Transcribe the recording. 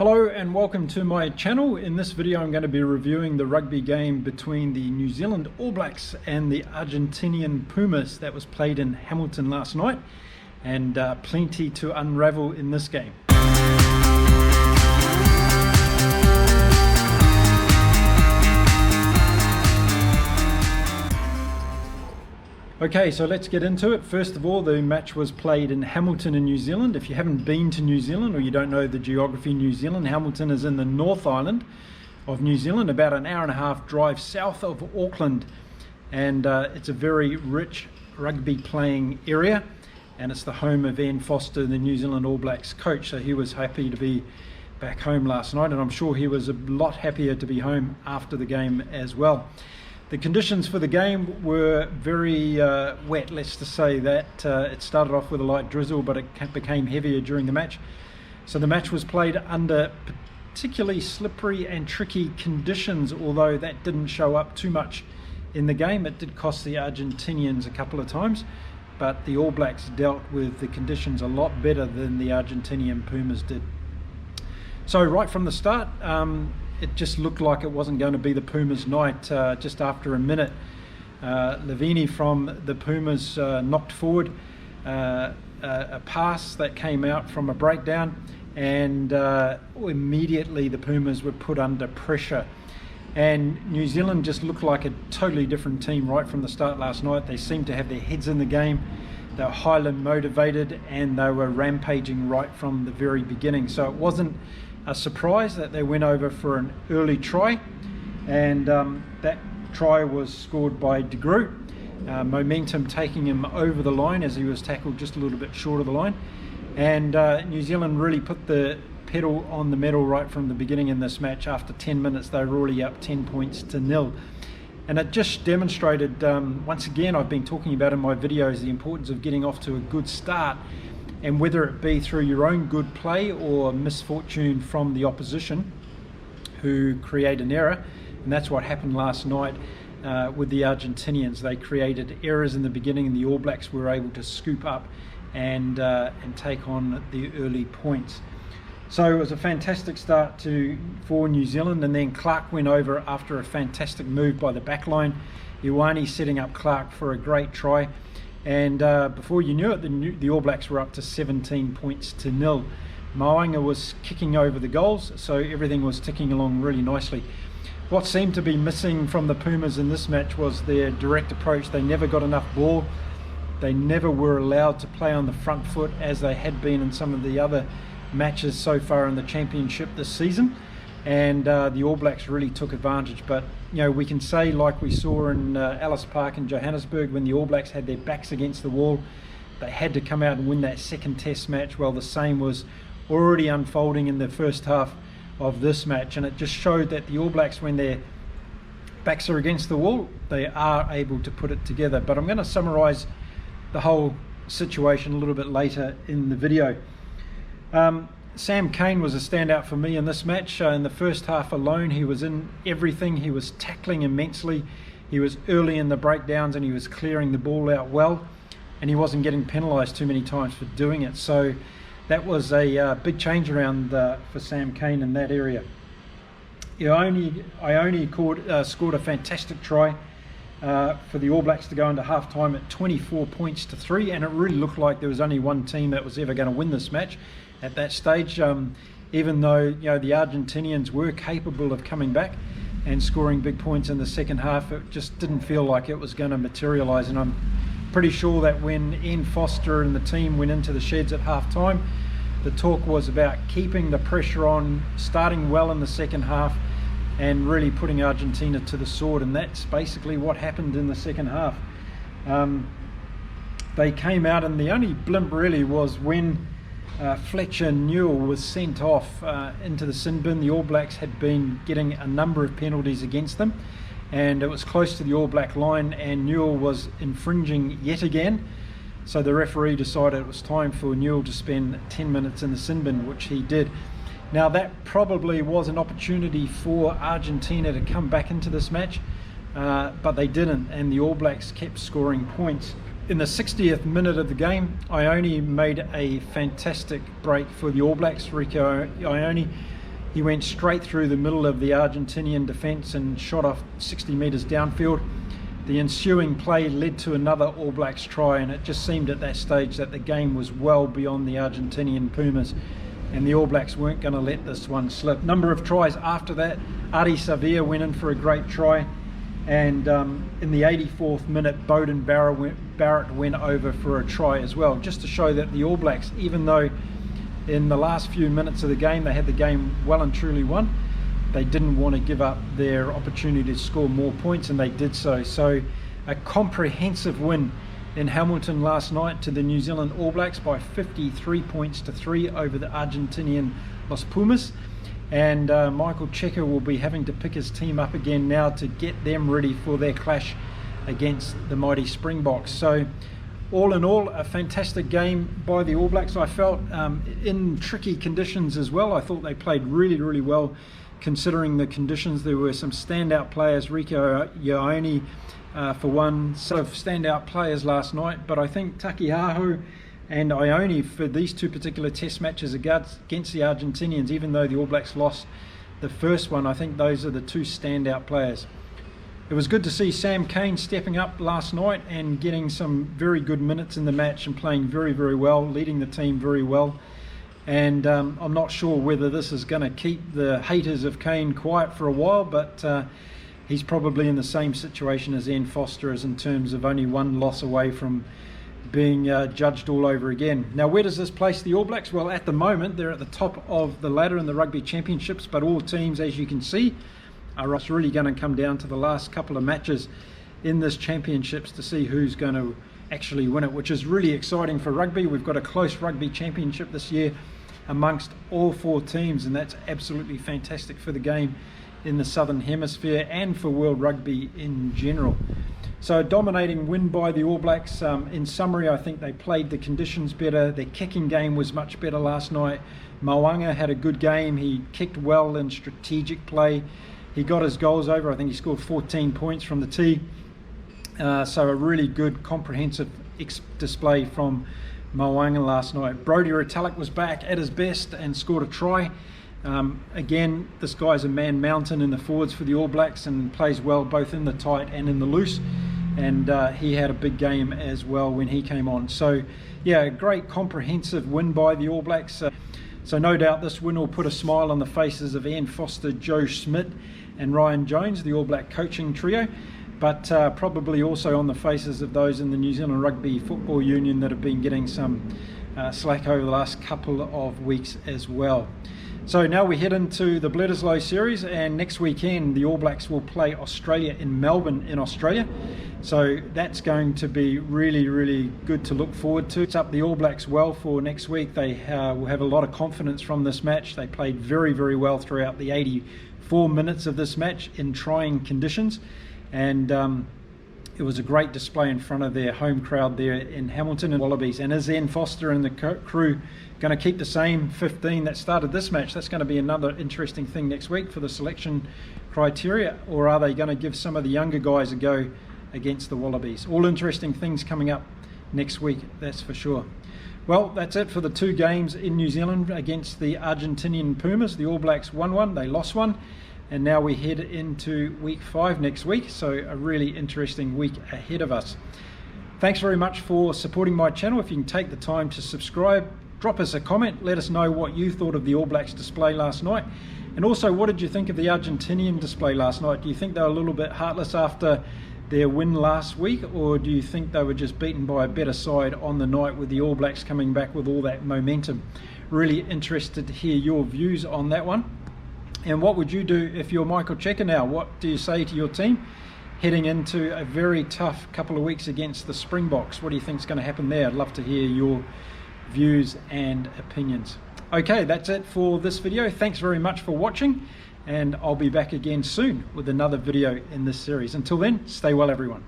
Hello and welcome to my channel. In this video I'm going to be reviewing the rugby game between the New Zealand All Blacks and the Argentinian Pumas that was played in Hamilton last night, and plenty to unravel in this game. Okay, so let's get into it. First of all, the match was played in Hamilton in New Zealand. If you haven't been to New Zealand or you don't know the geography of New Zealand, Hamilton is in the North Island of New Zealand, about an hour and a half drive south of Auckland. And it's a very rich rugby playing area, and it's the home of Ian Foster, the New Zealand All Blacks coach. So he was happy to be back home last night, and I'm sure he was a lot happier to be home after the game as well. The conditions for the game were very wet, let's just say that. It started off with a light drizzle, but it became heavier during the match. So the match was played under particularly slippery and tricky conditions, although that didn't show up too much in the game. It did cost the Argentinians a couple of times, but the All Blacks dealt with the conditions a lot better than the Argentinian Pumas did. So right from the start, it just looked like it wasn't going to be the Pumas' night. Just after a minute, Lavini from the Pumas knocked forward a pass that came out from a breakdown, and immediately the Pumas were put under pressure. And New Zealand just looked like a totally different team right from the start last night. They seemed to have their heads in the game. They were highly motivated, and they were rampaging right from the very beginning. So it wasn't a surprise that they went over for an early try, and that try was scored by De Groot. Momentum taking him over the line as he was tackled just a little bit short of the line, and New Zealand really put the pedal on the metal right from the beginning in this match. After 10 minutes they were already up 10 points to nil, and it just demonstrated once again, I've been talking about in my videos, the importance of getting off to a good start. And whether it be through your own good play or misfortune from the opposition who create an error, and that's what happened last night with the Argentinians. They created errors in the beginning, and the All Blacks were able to scoop up and take on the early points. So it was a fantastic start for New Zealand, and then Clark went over after a fantastic move by the back line. Ioane setting up Clark for a great try. And before you knew it, the All Blacks were up to 17 points to nil. Moanga was kicking over the goals, so everything was ticking along really nicely. What seemed to be missing from the Pumas in this match was their direct approach. They never got enough ball. They never were allowed to play on the front foot as they had been in some of the other matches so far in the championship this season. And the All Blacks really took advantage. But you know, we can say, like we saw in Ellis Park in Johannesburg, when the All Blacks had their backs against the wall, they had to come out and win that second test match. Well, the same was already unfolding in the first half of this match, and it just showed that the All Blacks, when their backs are against the wall, they are able to put it together. But I'm going to summarise the whole situation a little bit later in the video. Sam Cane was a standout for me in this match. In the first half alone, he was in everything. He was tackling immensely. He was early in the breakdowns, and he was clearing the ball out well, and he wasn't getting penalised too many times for doing it. So that was a big change around for Sam Cane in that area. Ioane scored a fantastic try for the All Blacks to go into half time at 24 points to 3, and it really looked like there was only one team that was ever going to win this match at that stage. Even though the Argentinians were capable of coming back and scoring big points in the second half, it just didn't feel like it was going to materialise. And I'm pretty sure that when Ian Foster and the team went into the sheds at half time, the talk was about keeping the pressure on, starting well in the second half, and really putting Argentina to the sword. And that's basically what happened in the second half. They came out, and the only blimp really was when Fletcher Newell was sent off into the sin bin. The All Blacks had been getting a number of penalties against them, and it was close to the All Black line, and Newell was infringing yet again. So the referee decided it was time for Newell to spend 10 minutes in the sin bin, which he did. Now that probably was an opportunity for Argentina to come back into this match, but they didn't, and the All Blacks kept scoring points. In the 60th minute of the game, Ioane made a fantastic break for the All Blacks. Rieko Ioane He went straight through the middle of the Argentinian defence and shot off 60 metres downfield. The ensuing play led to another All Blacks try, and it just seemed at that stage that the game was well beyond the Argentinian Pumas, and the All Blacks weren't going to let this one slip. Number of tries after that. Ari Savia went in for a great try, and in the 84th minute, Beauden Barrett went over for a try as well, just to show that the All Blacks, even though in the last few minutes of the game they had the game well and truly won, they didn't want to give up their opportunity to score more points, and they did so. So a comprehensive win in Hamilton last night to the New Zealand All Blacks by 53 points to 3 over the Argentinian Los Pumas. And Michael Cheika will be having to pick his team up again now to get them ready for their clash against the mighty Springboks. So all in all, a fantastic game by the All Blacks, I felt, in tricky conditions as well. I thought they played really, really well considering the conditions. There were some standout players, Rico Ioane for one, sort of standout players last night, but I think Takiaho and Ioane for these two particular test matches against the Argentinians, even though the All Blacks lost the first one, I think those are the two standout players. It was good to see Sam Cane stepping up last night and getting some very good minutes in the match and playing very, very well, leading the team very well. And I'm not sure whether this is going to keep the haters of Cane quiet for a while, but he's probably in the same situation as Ian Foster is, in terms of only one loss away from being judged all over again. Now, where does this place the All Blacks? Well, at the moment they're at the top of the ladder in the Rugby Championships, but all teams, as you can see, are really going to come down to the last couple of matches in this championships to see who's going to actually win it, which is really exciting for rugby. We've got a close Rugby Championship this year amongst all four teams, and that's absolutely fantastic for the game in the Southern Hemisphere and for World Rugby in general. So a dominating win by the All Blacks. In summary, I think they played the conditions better. Their kicking game was much better last night. Mo'unga had a good game. He kicked well in strategic play. He got his goals over. I think he scored 14 points from the tee. So a really good comprehensive display from Mo'unga last night. Brodie Retallick was back at his best and scored a try. Again, this guy's a man mountain in the forwards for the All Blacks and plays well both in the tight and in the loose, and he had a big game as well when he came on. So yeah, a great comprehensive win by the All Blacks. So no doubt this win will put a smile on the faces of Ian Foster, Joe Schmidt and Ryan Jones, the All Black coaching trio, but probably also on the faces of those in the New Zealand Rugby Football Union that have been getting some slack over the last couple of weeks as well. So now we head into the Bledisloe series, and next weekend the All Blacks will play Australia in Melbourne in Australia. So that's going to be really, really good to look forward to. It's up the All Blacks well for next week. They will have a lot of confidence from this match. They played very, very well throughout the 84 minutes of this match in trying conditions, and it was a great display in front of their home crowd there in Hamilton and Wallabies. And is Ian Foster and the crew going to keep the same 15 that started this match? That's going to be another interesting thing next week for the selection criteria, or are they going to give some of the younger guys a go against the Wallabies? All interesting things coming up next week, that's for sure. Well, that's it for the two games in New Zealand against the Argentinian Pumas. The All Blacks won one, they lost one, and now we head into week 5 next week, so a really interesting week ahead of us. Thanks very much for supporting my channel. If you can take the time to subscribe, drop us a comment, let us know what you thought of the All Blacks display last night, and also what did you think of the Argentinian display last night? Do you think they were a little bit heartless after their win last week, or do you think they were just beaten by a better side on the night with the All Blacks coming back with all that momentum? Really interested to hear your views on that one. And what would you do if you're Michael Cheika now? What do you say to your team heading into a very tough couple of weeks against the Springboks? What do you think is going to happen there? I'd love to hear your views and opinions. Okay, that's it for this video. Thanks very much for watching, and I'll be back again soon with another video in this series. Until then, stay well everyone.